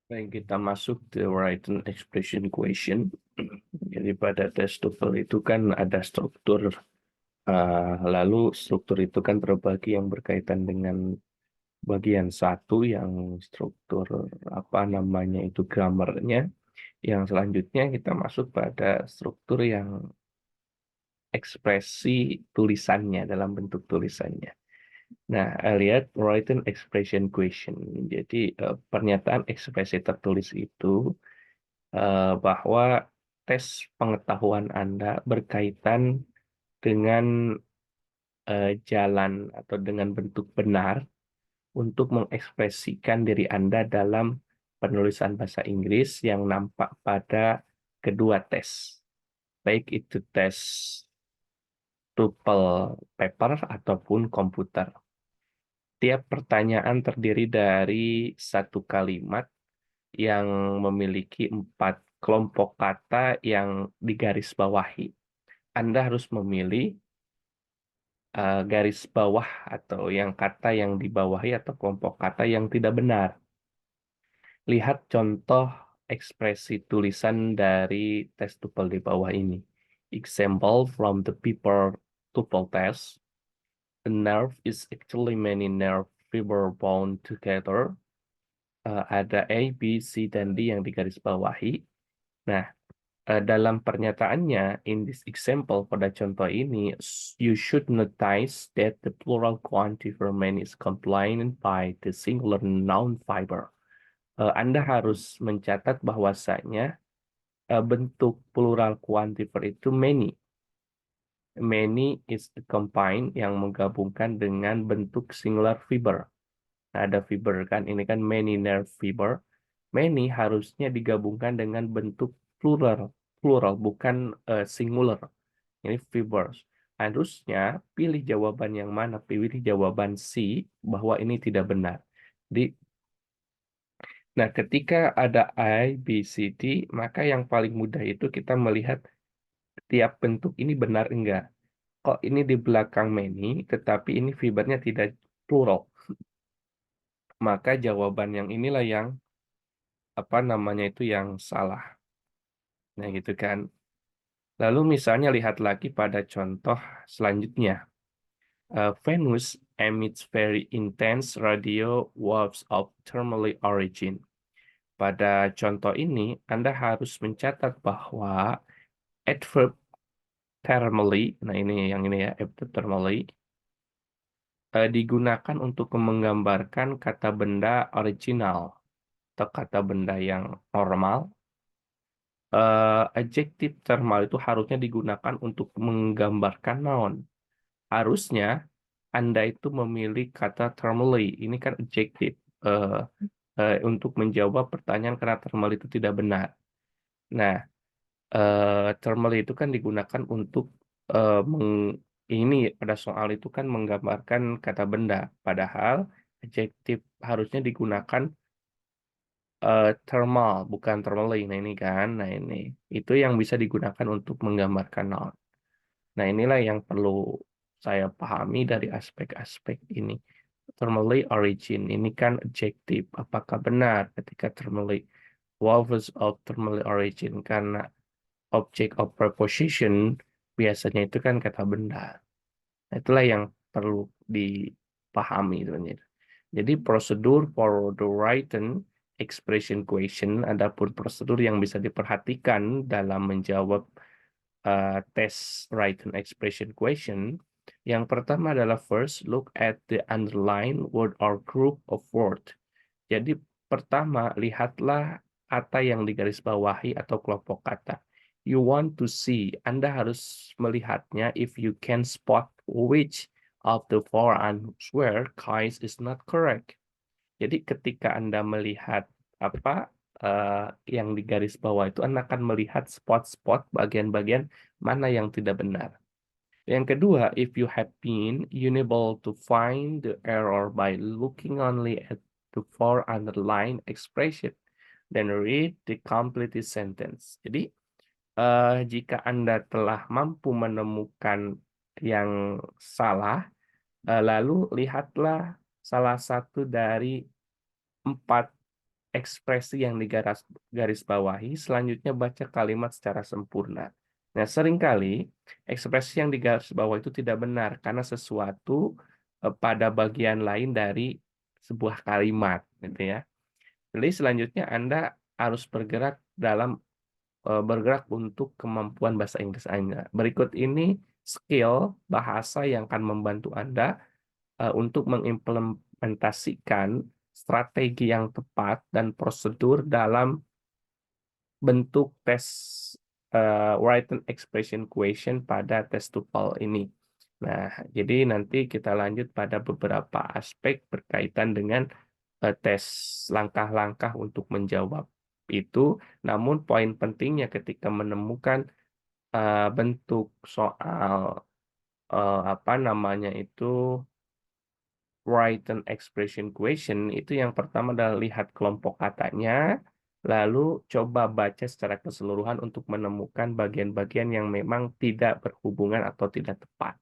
Baik, kita masuk ke written expression question. Jadi pada tes TOEFL itu kan ada struktur, lalu struktur itu kan terbagi yang berkaitan dengan bagian satu yang struktur apa namanya itu grammarnya. Yang selanjutnya kita masuk pada struktur yang ekspresi tulisannya dalam bentuk tulisannya. Nah, lihat written expression question. Jadi pernyataan ekspresi tertulis itu bahwa tes pengetahuan Anda berkaitan dengan jalan atau dengan bentuk benar untuk mengekspresikan diri Anda dalam penulisan bahasa Inggris yang nampak pada kedua tes, baik itu tes TOEFL paper ataupun komputer. Tiap pertanyaan terdiri dari satu kalimat yang memiliki 4 kelompok kata yang digarisbawahi. Anda harus memilih garis bawah atau yang kata yang dibawahi atau kelompok kata yang tidak benar. Lihat contoh ekspresi tulisan dari tes TOEFL di bawah ini. Example from the paper TOEFL test. A nerve is actually many nerve fiber bound together. Ada A, B, C, dan D yang digarisbawahi. Nah, dalam pernyataannya, in this example, pada contoh ini, you should notice that the plural quantifier man is compliant by the singular noun fiber. Anda harus mencatat bahwasanya bentuk plural quantifier itu many. Many is the combine yang menggabungkan dengan bentuk singular fiber. Nah, ada fiber kan, ini kan many nerve fiber. Many harusnya digabungkan dengan bentuk plural, plural bukan singular. Ini fibers. Harusnya pilih jawaban yang mana? Pilih jawaban C bahwa ini tidak benar. Nah, ketika ada I, B, C, D, maka yang paling mudah itu kita melihat tiap bentuk ini benar enggak. Kok ini di belakang many, tetapi ini fibernya tidak plural. Maka jawaban yang inilah yang apa namanya itu yang salah. Nah, gitu kan. Lalu misalnya lihat lagi pada contoh selanjutnya. Venus emits very intense radio waves of thermal origin. Pada contoh ini, Anda harus mencatat bahwa adverb thermally, nah ini yang ini ya, adverb thermally, digunakan untuk menggambarkan kata benda original atau kata benda yang normal. Adjektif thermal itu harusnya digunakan untuk menggambarkan noun. Harusnya Anda itu memilih kata thermally. Ini kan adjektif. eh, untuk menjawab pertanyaan karena thermal itu tidak benar. Nah, thermal itu kan digunakan untuk ini pada soal itu kan menggambarkan kata benda. Padahal adjektif harusnya digunakan thermal, bukan thermally. Nah ini kan, nah ini itu yang bisa digunakan untuk menggambarkan noun. Nah inilah yang perlu saya pahami dari aspek-aspek ini. Thermally origin ini kan adjektif. Apakah benar ketika thermally was of thermally origin karena object of preposition biasanya itu kan kata benda. Nah, itulah yang perlu dipahami sebenarnya. Jadi prosedur for the written expression question, adapun prosedur yang bisa diperhatikan dalam menjawab tes written expression question. Yang pertama adalah first look at the underlined word or group of word. Jadi pertama lihatlah kata yang digarisbawahi atau kelompok kata. You want to see, Anda harus melihatnya if you can spot which of the four answer choice is not correct. Jadi ketika Anda melihat apa yang di garis bawah itu, Anda akan melihat spot-spot bagian-bagian mana yang tidak benar. Yang kedua, if you have been unable to find the error by looking only at the four underlined expression, then read the complete sentence. Jadi, jika Anda telah mampu menemukan yang salah, lalu lihatlah salah satu dari 4 ekspresi yang garis bawahi, selanjutnya baca kalimat secara sempurna. Nah, seringkali ekspresi yang digaris bawah itu tidak benar karena sesuatu pada bagian lain dari sebuah kalimat, gitu ya. Jadi selanjutnya Anda harus bergerak untuk kemampuan bahasa Inggris Anda. Berikut ini skill bahasa yang akan membantu Anda untuk mengimplementasikan strategi yang tepat dan prosedur dalam bentuk tes written expression question pada tes TOEFL ini. Nah, jadi nanti kita lanjut pada beberapa aspek berkaitan dengan tes langkah-langkah untuk menjawab itu. Namun poin pentingnya ketika menemukan bentuk soal apa namanya itu written expression question itu yang pertama adalah lihat kelompok katanya, lalu coba baca secara keseluruhan untuk menemukan bagian-bagian yang memang tidak berhubungan atau tidak tepat.